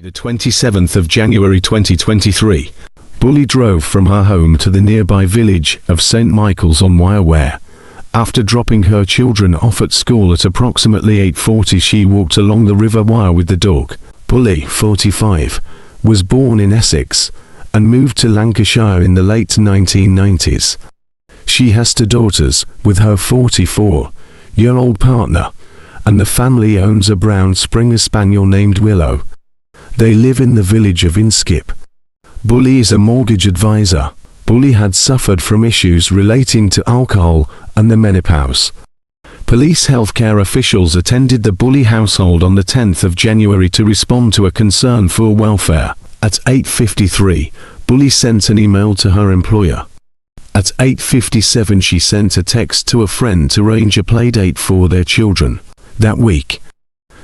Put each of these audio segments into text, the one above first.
the 27th of January 2023, Bully drove from her home to the nearby village of St. Michael's on Wyre where, after dropping her children off at school at approximately 8:40, she walked along the River Wyre with the dog. Bully, 45, was born in Essex and moved to Lancashire in the late 1990s. She has two daughters with her 44-year-old partner, and the family owns a brown Springer Spaniel named Willow. They live in the village of Inskip. Bully is a mortgage advisor. Bully had suffered from issues relating to alcohol and the menopause. Police healthcare officials attended the Bully household on the 10th of January to respond to a concern for welfare. At 8:53, Bully sent an email to her employer. At 8:57 she sent a text to a friend to arrange a playdate for their children that week.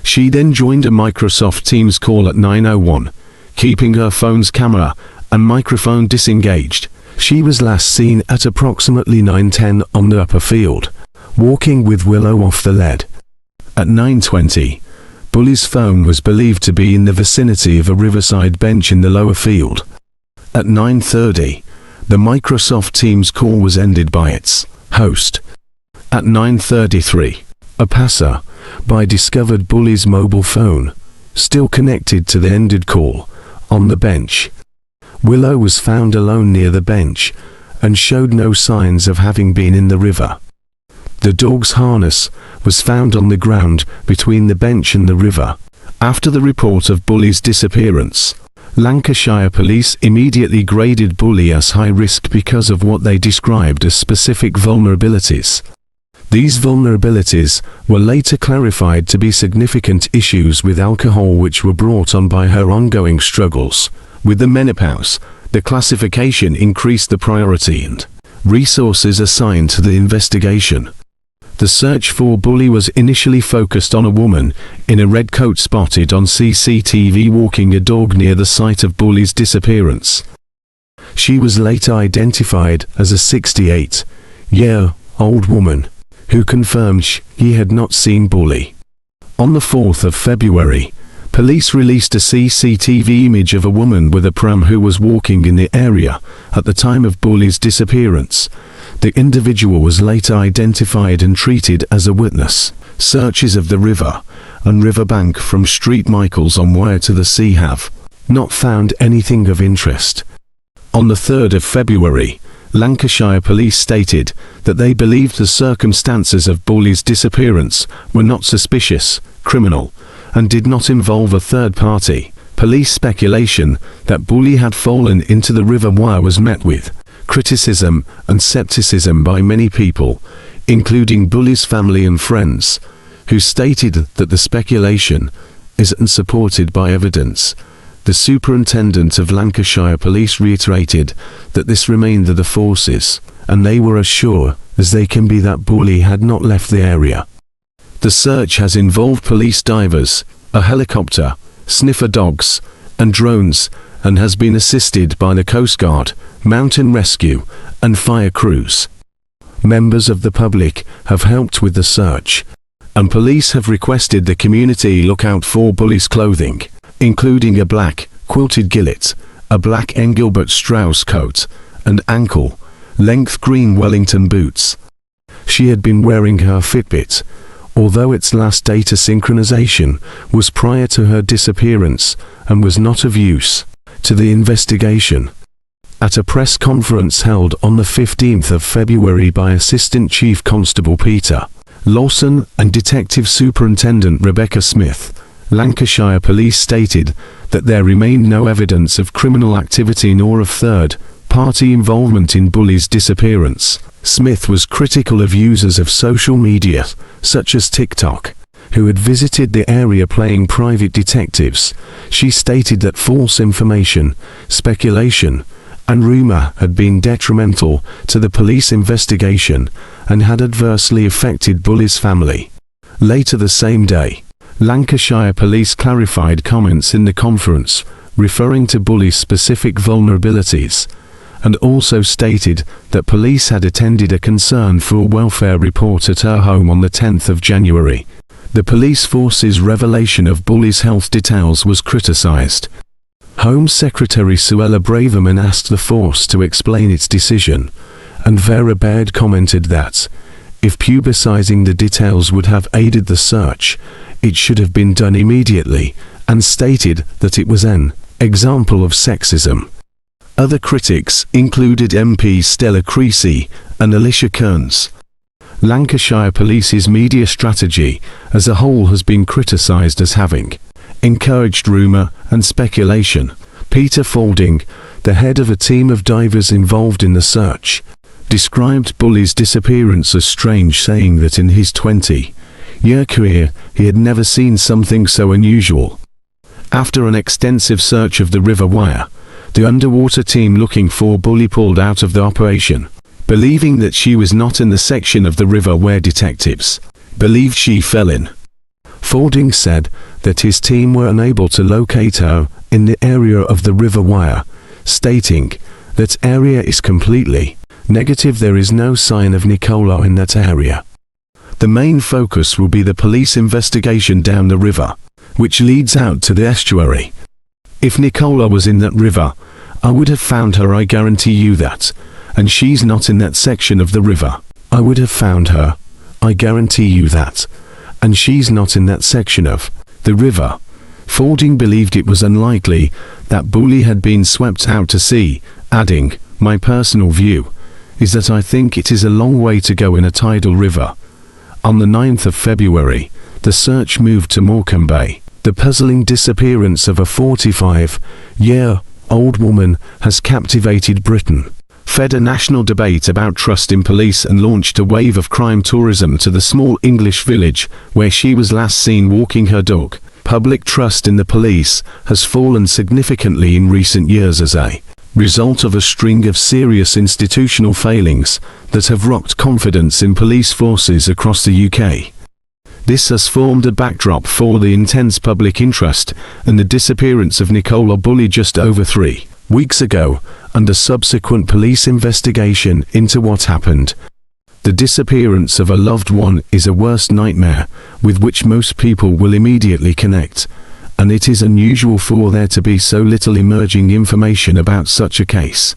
She then joined a Microsoft Teams call at 9:01, keeping her phone's camera and microphone disengaged. She was last seen at approximately 9:10 on the upper field, walking with Willow off the lead. At 9:20, Bully's phone was believed to be in the vicinity of a riverside bench in the lower field. At 9:30, the Microsoft Teams call was ended by its host. At 9:33, a passer-by discovered Bully's mobile phone, still connected to the ended call, on the bench. Willow was found alone near the bench, and showed no signs of having been in the river. The dog's harness was found on the ground between the bench and the river. After the report of Bully's disappearance, Lancashire police immediately graded Bully as high risk because of what they described as specific vulnerabilities. These vulnerabilities were later clarified to be significant issues with alcohol which were brought on by her ongoing struggles with the menopause. The classification increased the priority and resources assigned to the investigation. The search for Bully was initially focused on a woman in a red coat spotted on CCTV walking a dog near the site of Bully's disappearance. She was later identified as a 68-year-old woman who confirmed she had not seen Bully. On the 4th of February, police released a CCTV image of a woman with a pram who was walking in the area at the time of Bully's disappearance. The individual was later identified and treated as a witness. Searches of the river and riverbank from St. Michael's on Wyre to the sea have not found anything of interest. On the 3rd of February, Lancashire police stated that they believed the circumstances of Bully's disappearance were not suspicious, criminal, and did not involve a third party. Police speculation that Bully had fallen into the River Wyre was met with criticism and skepticism by many people, including Bully's family and friends, who stated that the speculation isn't supported by evidence. The superintendent of Lancashire Police reiterated that this remained the forces, and they were as sure as they can be that Bully had not left the area. The search has involved police divers, a helicopter, sniffer dogs, and drones, and has been assisted by the Coast Guard, mountain rescue, and fire crews. Members of the public have helped with the search, and police have requested the community look out for Bully's clothing, including a black quilted gillet, a black Engelbert Strauss coat, and ankle-length green Wellington boots. She had been wearing her Fitbit, although its last data synchronization was prior to her disappearance and was not of use to the investigation. At a press conference held on the 15th of February by Assistant Chief Constable Peter Lawson and Detective Superintendent Rebecca Smith, Lancashire police stated that there remained no evidence of criminal activity nor of third-party involvement in Bully's disappearance. Smith was critical of users of social media, such as TikTok, who had visited the area playing private detectives. She stated that false information, speculation, and rumor had been detrimental to the police investigation and had adversely affected Bully's family. Later the same day, Lancashire police clarified comments in the conference, referring to Bully's specific vulnerabilities, and also stated that police had attended a concern for welfare report at her home on the 10th of January. The police force's revelation of Bully's health details was criticized. Home Secretary Suella Braverman asked the force to explain its decision, and Vera Baird commented that, if publicizing the details would have aided the search, it should have been done immediately, and stated that it was an example of sexism. Other critics included MPs Stella Creasy and Alicia Kearns. Lancashire Police's media strategy as a whole has been criticised as having encouraged rumour and speculation. Peter Faulding, the head of a team of divers involved in the search, described Bully's disappearance as strange, saying that in his 20-year career he had never seen something so unusual. After an extensive search of the River Wyre, the underwater team looking for Bully pulled out of the operation, believing that she was not in the section of the river where detectives believed she fell in. Faulding said that his team were unable to locate her in the area of the River Wyre, stating, "That area is completely negative. There is no sign of Nicola in that area. The main focus will be the police investigation down the river, which leads out to the estuary. If Nicola was in that river, I would have found her, I guarantee you that. And she's not in that section of the river. I would have found her, I guarantee you that. And she's not in that section of the river." Faulding believed it was unlikely that Bully had been swept out to sea, adding, "My personal view is that I think it is a long way to go in a tidal river." On the 9th of February, the search moved to Morecambe Bay. The puzzling disappearance of a 45-year-old woman has captivated Britain, fed a national debate about trust in police, and launched a wave of crime tourism to the small English village where she was last seen walking her dog. Public trust in the police has fallen significantly in recent years as a result of a string of serious institutional failings that have rocked confidence in police forces across the UK. This has formed a backdrop for the intense public interest in the disappearance of Nicola Bully just over 3 weeks ago, and a subsequent police investigation into what happened. The disappearance of a loved one is a worst nightmare with which most people will immediately connect, and it is unusual for there to be so little emerging information about such a case.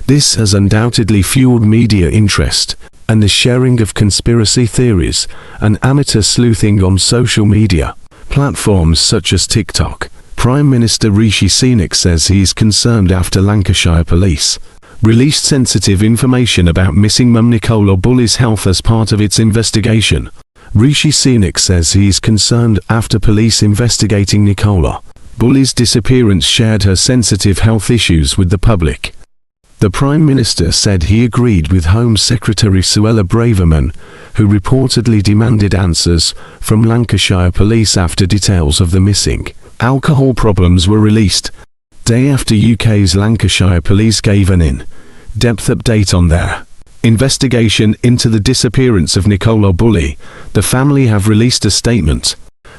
This has undoubtedly fueled media interest, and the sharing of conspiracy theories and amateur sleuthing on social media platforms such as TikTok. Prime Minister Rishi Sunak says he is concerned after Lancashire Police released sensitive information about missing mum Nicola Bully's health as part of its investigation. Rishi Sunak says he is concerned after police investigating Nicola Bully's disappearance shared her sensitive health issues with the public. The Prime Minister said he agreed with Home Secretary Suella Braverman, who reportedly demanded answers from Lancashire Police after details of the missing alcohol problems were released. Day after UK's Lancashire Police gave an in-depth update on their investigation into the disappearance of Nicola Bully, the family have released a statement.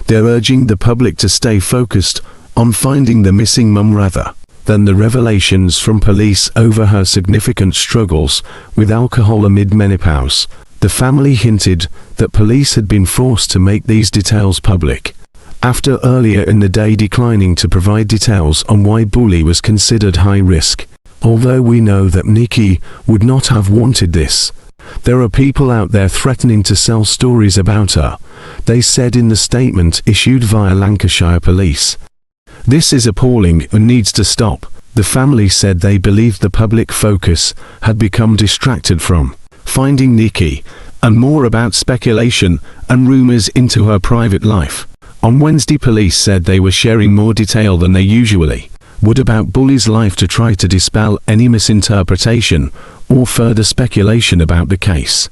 They're urging the public to stay focused on finding the missing mum rather than the revelations from police over her significant struggles with alcohol amid menopause. The family hinted that police had been forced to make these details public after earlier in the day declining to provide details on why Bully was considered high risk. Although we know that Nikki would not have wanted this, there are people out there threatening to sell stories about her, they said in the statement issued via Lancashire Police. This is appalling and needs to stop. The family said they believed the public focus had become distracted from finding Nikki and more about speculation and rumours into her private life. On Wednesday, police said they were sharing more detail than they usually would about Bully's life to try to dispel any misinterpretation or further speculation about the case.